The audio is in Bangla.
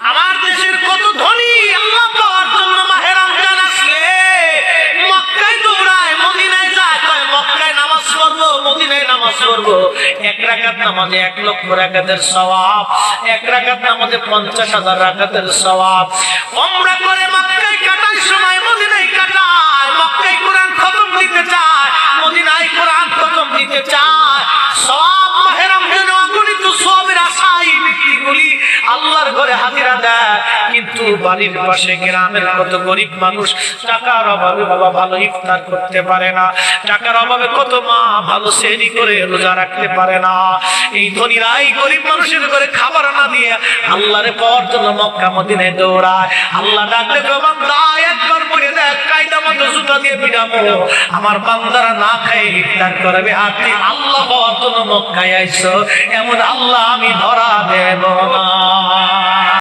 আমার দেশের কত ধনী আল্লাহ পাওয়ার জন্য মাহে রমজান আসলে মক্কায় দৌড়ায়, মদিনায় যায়, কয় মক্কায় নামাজ পড়বো, মদিনায় নামাজ পড়বো। এক রাকাত নামাজে 1 লক্ষ রাকাতের সওয়াব, এক রাকাত নামাজে 50,000 রাকাতের সওয়াব। উমরা করে মক্কায় কাটায় সময় মদিনায় কাটায়, মক্কায় কোরআন খতম দিতে চায়, মদিনায় কোরআন খতম দিতে চায়। সওয়াব মাহে রমজানে অগণিত সওয়াবের আশায় ব্যক্তিগুলি আল্লাহর ঘরে হাজিরা দেয়, কিন্তু বাড়ির পাশে গ্রামের কত গরিব মানুষ টাকার অভাবে বাবা ভালো ইফতার করতে পারে না, টাকার অভাবে কত মা ভালো সেহরি করে রোজা রাখতে পারে না। এই ধনীরা এই গরিব মানুষের ঘরে খাবার না দিয়ে আল্লাহরে পাওয়ার জন্য মক্কা মদিনায় দৌড়ায়। আল্লাহ ডাকলে বান্দা একবার পড়ে দেখ, কায়দা মতো জুতা দিয়ে পিটাবো, আমার বান্দারা না খায় ইফতার করবে। আর তুই আল্লাহ পাওয়ার জন্য মক্কায় আইছো, এমন আল্লাহ আমি ধরা দেব না।